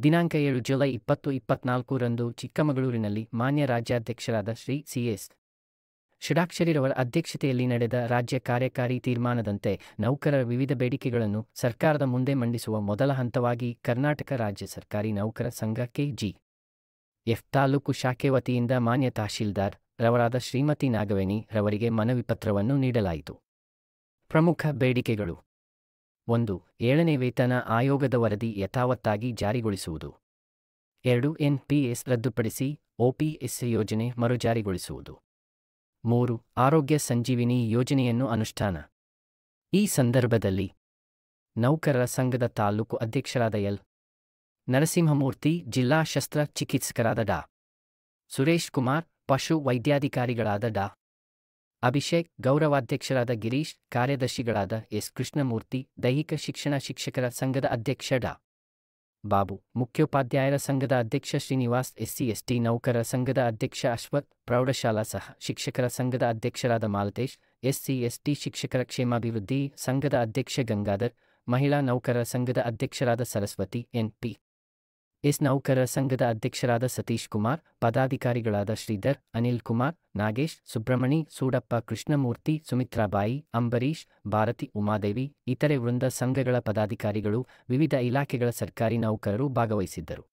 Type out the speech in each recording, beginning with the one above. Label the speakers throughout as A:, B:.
A: ದಿನಾಂಕ 7 ಜುಲೈ 2024 ರಂದು ಚಿಕ್ಕಮಗಳೂರಿನಲ್ಲಿ ಮಾನ್ಯ ರಾಜ್ಯಾಧ್ಯಕ್ಷರಾದ ಶ್ರೀ ಸಿ.ಎಸ್. ಷಡಾಕ್ಷರಿರವರ ಅಧ್ಯಕ್ಷತೆಯಲ್ಲಿ ನಡೆದ ರಾಜ್ಯ ಕಾರ್ಯಕಾರಿ ತೀರ್ಮಾನದಂತೆ ನೌಕರರ ವಿವಿಧ ಬೇಡಿಕೆಗಳನ್ನು ಸರ್ಕಾರದ ಮುಂದೆ ಮಂಡಿಸುವ ಮೊದಲ ಹಂತವಾಗಿ ಕರ್ನಾಟಕ ರಾಜ್ಯ ಸರ್ಕಾರಿ ನೌಕರ ಸಂಘ ಕೆ.ಜಿ.ಎಫ್. ತಾಲೂಕು ಶಾಖೆ ವತಿಯಿಂದ ಮಾನ್ಯ ತಹಶೀಲ್ದಾರ್ ರವರಾದ ಶ್ರೀಮತಿ ನಾಗವೇಣಿ ರವರಿಗೆ ಮನವಿ ಪತ್ರವನ್ನು ನೀಡಲಾಯಿತು. ಪ್ರಮುಖ ಬೇಡಿಕೆಗಳು: 1. 7ನೇ ವೇತನ ಆಯೋಗದ ವರದಿ ಯಥಾವತ್ತಾಗಿ ಜಾರಿಗೊಳಿಸುವುದು. 2. ಎನ್.ಪಿ.ಎಸ್ ರದ್ದುಪಡಿಸಿ ಒ.ಪಿ.ಎಸ್ ಯೋಜನೆ ಮರುಜಾರಿಗೊಳಿಸುವುದು. 3. ಆರೋಗ್ಯ ಸಂಜೀವಿನಿ ಯೋಜನೆಯನ್ನು ಅನುಷ್ಠಾನ. ಈ ಸಂದರ್ಭದಲ್ಲಿ ನೌಕರರ ಸಂಘದ ತಾಲೂಕು ಅಧ್ಯಕ್ಷರಾದ ಎಲ್. ನರಸಿಂಹಮೂರ್ತಿ, ಜಿಲ್ಲಾ ಶಸ್ತ್ರ ಚಿಕಿತ್ಸಕರಾದ ಡಾ. ಸುರೇಶ್ ಕುಮಾರ್, ಪಶು ವೈದ್ಯಾಧಿಕಾರಿಗಳಾದ ಡಾ. ಅಭಿಷೇಕ್, ಗೌರವಾಧ್ಯಕ್ಷರಾದ ಗಿರೀಶ್, ಕಾರ್ಯದರ್ಶಿಗಳಾದ ಎಸ್. ಕೃಷ್ಣಮೂರ್ತಿ, ದೈಹಿಕ ಶಿಕ್ಷಣ ಶಿಕ್ಷಕರ ಸಂಘದ ಅಧ್ಯಕ್ಷ ಡಾ. ಬಾಬು, ಮುಖ್ಯೋಪಾಧ್ಯಾಯರ ಸಂಘದ ಅಧ್ಯಕ್ಷ ಶ್ರೀನಿವಾಸ್, ಎಸ್ಸಿ/ಎಸ್ಟಿ ನೌಕರರ ಸಂಘದ ಅಧ್ಯಕ್ಷ ಅಶ್ವಥ್, ಪ್ರೌಢಶಾಲಾ ಸಹ ಶಿಕ್ಷಕರ ಸಂಘದ ಅಧ್ಯಕ್ಷರಾದ ಮಾಲತೇಶ್, ಎಸ್ಸಿ/ಎಸ್ಟಿ ಶಿಕ್ಷಕರ ಕ್ಷೇಮಾಭಿವೃದ್ಧಿ ಸಂಘದ ಅಧ್ಯಕ್ಷ ಗಂಗಾಧರ್, ಮಹಿಳಾ ನೌಕರರ ಸಂಘದ ಅಧ್ಯಕ್ಷರಾದ ಸರಸ್ವತಿ, ಎನ್.ಪಿ.ಎಸ್ ನೌಕರರ ಸಂಘದ ಅಧ್ಯಕ್ಷರಾದ ಸತೀಶ್ ಕುಮಾರ್, ಪದಾಧಿಕಾರಿಗಳಾದ ಶ್ರೀಧರ್, ಅನಿಲ್ ಕುಮಾರ್, ನಾಗೇಶ್, ಸುಬ್ರಹ್ಮಣಿ, ಸೂಡಪ್ಪ, ಕೃಷ್ಣಮೂರ್ತಿ, ಸುಮಿತ್ರಾಬಾಯಿ, ಅಂಬರೀಶ್, ಭಾರತಿ, ಉಮಾದೇವಿ, ಇತರೆ ವೃಂದ ಸಂಘಗಳ ಪದಾಧಿಕಾರಿಗಳು, ವಿವಿಧ ಇಲಾಖೆಗಳ ಸರ್ಕಾರಿ ನೌಕರರು ಭಾಗವಹಿಸಿದ್ದರು.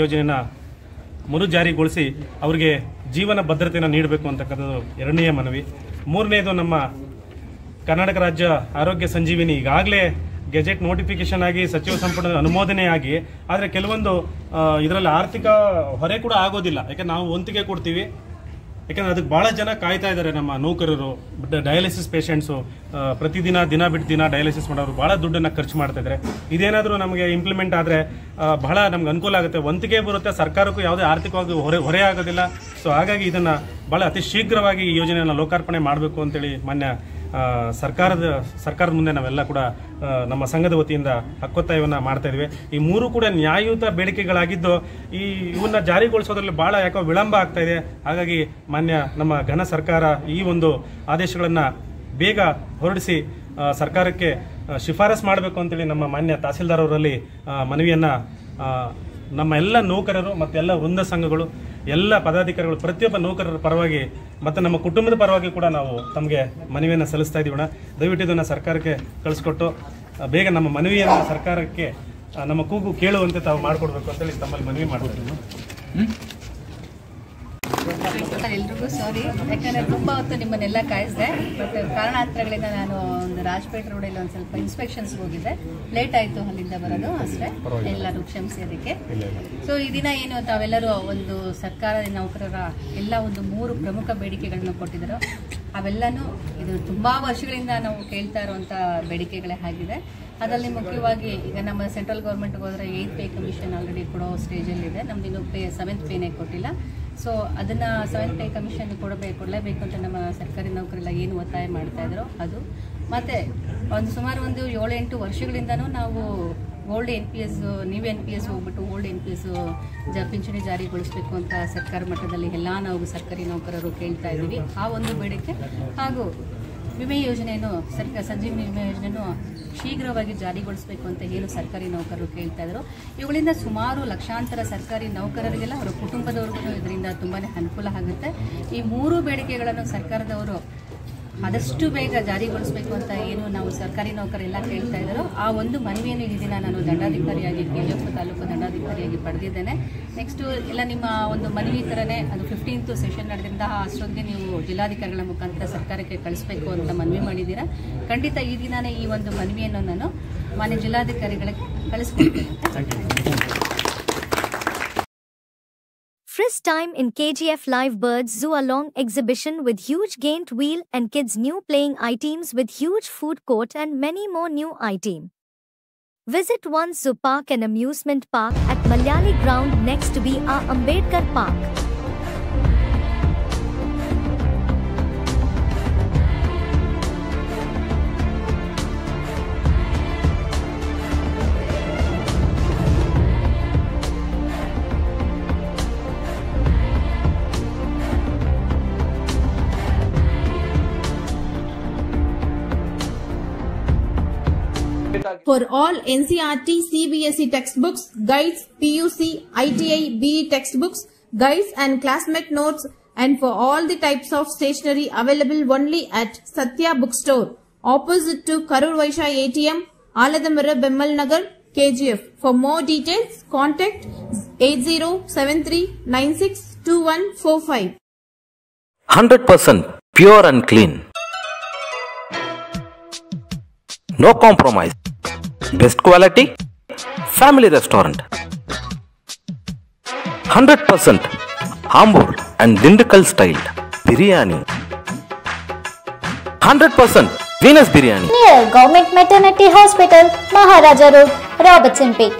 B: ಯೋಜನೆಯನ್ನು ಮರುಜಾರಿಗೊಳಿಸಿ ಅವರಿಗೆ ಜೀವನ ಭದ್ರತೆಯನ್ನು ನೀಡಬೇಕು ಅಂತಕ್ಕಂಥದ್ದು ಎರಡನೆಯ ಮನವಿ. ಮೂರನೇದು, ನಮ್ಮ ಕರ್ನಾಟಕ ರಾಜ್ಯ ಆರೋಗ್ಯ ಸಂಜೀವಿನಿ ಈಗಾಗಲೇ ಗೆಜೆಟ್ ನೋಟಿಫಿಕೇಶನ್ ಆಗಿ ಸಚಿವ ಸಂಪುಟದ ಅನುಮೋದನೆ ಆಗಿ, ಆದರೆ ಕೆಲವೊಂದು ಇದರಲ್ಲಿ ಆರ್ಥಿಕ ಹೊರೆ ಕೂಡ ಆಗೋದಿಲ್ಲ. ಯಾಕಂದ್ರೆ ನಾವು ವಂತಿಗೆ ಕೊಡ್ತೀವಿ, ಯಾಕಂದ್ರೆ ಅದಕ್ಕೆ ಭಾಳ ಜನ ಕಾಯ್ತಾ ಇದ್ದಾರೆ. ನಮ್ಮ ನೌಕರರು, ಡಯಾಲಿಸಿಸ್ ಪೇಷಂಟ್ಸು ಪ್ರತಿದಿನ ದಿನ ಬಿಟ್ಟು ದಿನ ಡಯಾಲಿಸಿಸ್ ಮಾಡೋರು ಭಾಳ ದುಡ್ಡನ್ನು ಖರ್ಚು ಮಾಡ್ತಾ ಇದ್ದಾರೆ. ಇದೇನಾದರೂ ನಮಗೆ ಇಂಪ್ಲಿಮೆಂಟ್ ಆದರೆ ಬಹಳ ನಮ್ಗೆ ಅನುಕೂಲ ಆಗುತ್ತೆ. ವಂತಿಗೆ ಬರುತ್ತೆ, ಸರ್ಕಾರಕ್ಕೂ ಯಾವುದೇ ಆರ್ಥಿಕವಾಗಿ ಹೊರೆ ಆಗೋದಿಲ್ಲ. ಸೊ ಹಾಗಾಗಿ ಇದನ್ನು ಭಾಳ ಅತಿ ಶೀಘ್ರವಾಗಿ ಈ ಯೋಜನೆಯನ್ನು ಲೋಕಾರ್ಪಣೆ ಮಾಡಬೇಕು ಅಂತೇಳಿ ಮಾನ್ಯ ಸರ್ಕಾರದ ಮುಂದೆ ನಾವೆಲ್ಲ ಕೂಡ ನಮ್ಮ ಸಂಘದ ವತಿಯಿಂದ ಹಕ್ಕೊತ್ತಾಯವನ್ನು ಮಾಡ್ತಾ ಇದ್ವಿ. ಈ ಮೂರು ಕೂಡ ನ್ಯಾಯಯುತ ಬೇಡಿಕೆಗಳಾಗಿದ್ದು ಇವನ್ನ ಜಾರಿಗೊಳಿಸೋದ್ರಲ್ಲಿ ಭಾಳ ಯಾಕೋ ವಿಳಂಬ ಆಗ್ತಾ ಇದೆ. ಹಾಗಾಗಿ ಮಾನ್ಯ ನಮ್ಮ ಘನ ಸರ್ಕಾರ ಈ ಒಂದು ಆದೇಶಗಳನ್ನು ಬೇಗ ಹೊರಡಿಸಿ ಸರ್ಕಾರಕ್ಕೆ ಶಿಫಾರಸ್ ಮಾಡಬೇಕು ಅಂತೇಳಿ ನಮ್ಮ ಮಾನ್ಯ ತಹಸೀಲ್ದಾರ್ ಅವರಲ್ಲಿ ಮನವಿಯನ್ನು ನಮ್ಮ ಎಲ್ಲ ನೌಕರರು ಮತ್ತು ಎಲ್ಲ ವೃಂದ ಸಂಘಗಳು, ಎಲ್ಲ ಪದಾಧಿಕಾರಿಗಳು, ಪ್ರತಿಯೊಬ್ಬ ನೌಕರರ ಪರವಾಗಿ ಮತ್ತು ನಮ್ಮ ಕುಟುಂಬದ ಪರವಾಗಿ ಕೂಡ ನಾವು ತಮಗೆ ಮನವಿಯನ್ನು ಸಲ್ಲಿಸ್ತಾ ಇದ್ದೀವಣ್ಣ. ದಯವಿಟ್ಟು ಇದನ್ನು ಸರ್ಕಾರಕ್ಕೆ ಕಳಿಸ್ಕೊಟ್ಟು ಬೇಗ ನಮ್ಮ ಮನವಿಯನ್ನು ಸರ್ಕಾರಕ್ಕೆ ನಮ್ಮ ಕೂಗು ಕೇಳುವಂತೆ ತಾವು ಮಾಡಿಕೊಡ್ಬೇಕು ಅಂತೇಳಿ ತಮ್ಮಲ್ಲಿ ಮನವಿ ಮಾಡ್ತೀವಿ.
C: ಎಲ್ರಿಗೂ ಸಾರಿ, ಯಾಕಂದರೆ ತುಂಬ ಹೊತ್ತು ನಿಮ್ಮನ್ನೆಲ್ಲ ಕಾಯಿಸಿದೆ. ಬಟ್ ಕಾರಣಾಂತರಗಳಿಂದ ನಾನು ಒಂದು ರಾಜಪೇಟೆ ರೋಡಲ್ಲಿ ಒಂದು ಸ್ವಲ್ಪ ಇನ್ಸ್ಪೆಕ್ಷನ್ಸ್ಗೆ ಹೋಗಿದ್ದೆ, ಲೇಟ್ ಆಯಿತು ಅಲ್ಲಿಂದ ಬರೋದು ಅಷ್ಟೇ. ಎಲ್ಲರೂ ಕ್ಷಮಿಸಿ ಅದಕ್ಕೆ. ಸೊ ಈ ದಿನ ಏನು ತಾವೆಲ್ಲರೂ ಒಂದು ಸರ್ಕಾರದ ನೌಕರರ ಎಲ್ಲ ಒಂದು 3 ಪ್ರಮುಖ ಬೇಡಿಕೆಗಳನ್ನು ಕೊಟ್ಟಿದ್ದರು. ಅವೆಲ್ಲನೂ ಇದು ತುಂಬ ವರ್ಷಗಳಿಂದ ನಾವು ಕೇಳ್ತಾ ಇರುವಂಥ ಬೇಡಿಕೆಗಳೇ ಆಗಿದೆ. ಅದರಲ್ಲಿ ಮುಖ್ಯವಾಗಿ ಈಗ ನಮ್ಮ ಸೆಂಟ್ರಲ್ ಗೌರ್ಮೆಂಟ್ಗೆ ಹೋದರೆ 8th ಪೇ ಕಮಿಷನ್ ಆಲ್ರೆಡಿ ಕೊಡೋ ಸ್ಟೇಜಲ್ಲಿದೆ. ನಮ್ದು ಇನ್ನೂ 7th ಪೇನೇ ಕೊಟ್ಟಿಲ್ಲ. ಸೊ ಅದನ್ನು 7th ಪೇ ಕಮಿಷನ್ ಕೊಡಲೇಬೇಕು ಅಂತ ನಮ್ಮ ಸರ್ಕಾರಿ ನೌಕರೆಲ್ಲ ಏನು ಒತ್ತಾಯ ಮಾಡ್ತಾಯಿದ್ರು ಅದು. ಮತ್ತು ಸುಮಾರು ಒಂದು 7-8 ವರ್ಷಗಳಿಂದನೂ ನಾವು ಓಲ್ಡ್ NPS, ನ್ಯೂ NPS ಹೋಗ್ಬಿಟ್ಟು ಓಲ್ಡ್ NPS ಪಿಂಚಣಿ ಜಾರಿಗೊಳಿಸಬೇಕು ಅಂತ ಸರ್ಕಾರ ಮಟ್ಟದಲ್ಲಿ ಎಲ್ಲ ನಾವು ಸರ್ಕಾರಿ ನೌಕರರು ಕೇಳ್ತಾ ಇದ್ದೀವಿ. ಆ ಒಂದು ಬೇಡಿಕೆ ಹಾಗೂ ವಿಮೆ ಯೋಜನೆಯನ್ನು ಸಂಜೀವಿನಿ ವಿಮೆ ಯೋಜನೆಯನ್ನು ಶೀಘ್ರವಾಗಿ ಜಾರಿಗೊಳಿಸಬೇಕು ಅಂತ ಏನು ಸರ್ಕಾರಿ ನೌಕರರು ಕೇಳ್ತಾ ಇದ್ರು. ಇವುಗಳಿಂದ ಸುಮಾರು ಲಕ್ಷಾಂತರ ಸರ್ಕಾರಿ ನೌಕರರಿಗೆಲ್ಲ ಅವರ ಕುಟುಂಬದವ್ರಿಗೂ ಇದರಿಂದ ತುಂಬಾ ಅನುಕೂಲ ಆಗುತ್ತೆ. ಈ 3 ಬೇಡಿಕೆಗಳನ್ನು ಸರ್ಕಾರದವರು ಆದಷ್ಟು ಬೇಗ ಜಾರಿಗೊಳಿಸಬೇಕು ಅಂತ ಏನು ನಾವು ಸರ್ಕಾರಿ ನೌಕರೆಲ್ಲ ಕೇಳ್ತಾ ಇದ್ದಾರೋ ಆ ಒಂದು ಮನವಿಯನ್ನು ಈ ದಿನ ನಾನು ದಂಡಾಧಿಕಾರಿಯಾಗಿ KGF ತಾಲೂಕು ದಂಡಾಧಿಕಾರಿಯಾಗಿ ಪಡೆದಿದ್ದೇನೆ. ನೆಕ್ಸ್ಟು ಎಲ್ಲ ನಿಮ್ಮ ಒಂದು ಮನವಿ ಥರನೇ ಅದು 15th ಸೆಷನ್ ನಡೆದಿಂದ ಅಷ್ಟೊತ್ತಿಗೆ ನೀವು ಜಿಲ್ಲಾಧಿಕಾರಿಗಳ ಮುಖಾಂತರ ಸರ್ಕಾರಕ್ಕೆ ಕಳಿಸಬೇಕು ಅಂತ ಮನವಿ ಮಾಡಿದ್ದೀರಾ. ಖಂಡಿತ ಈ ದಿನವೇ ಈ ಒಂದು ಮನವಿಯನ್ನು ನಾನು ಮಾನ್ಯ ಜಿಲ್ಲಾಧಿಕಾರಿಗಳಿಗೆ ಕಳಿಸ್ಕೊಡ್ತೇನೆ.
D: Frisk time in KGF Live Birds Zoo along exhibition with huge gained wheel and kids new playing items with huge food court and many more new items. Visit one zoo park and amusement park at Malayali ground next to B.R. Ambedkar Park.
E: Late ಆಗಿ For all NCERT, CBSE textbooks, guides, PUC, ITI, BE textbooks, guides and classmate notes, and for all the types of stationery available only at Satya Bookstore, opposite to Karur Vaishya ATM, Aladamara Bemmal Nagar, KGF. For more details, contact 8073962145.
F: 100% pure and clean. No compromise. Best quality. Family restaurant. 100% Ambur and Dindukal styled biryani. 100% Venus biryani.
G: Near Government Maternity Hospital, Maharaja Road, Robertson Peak.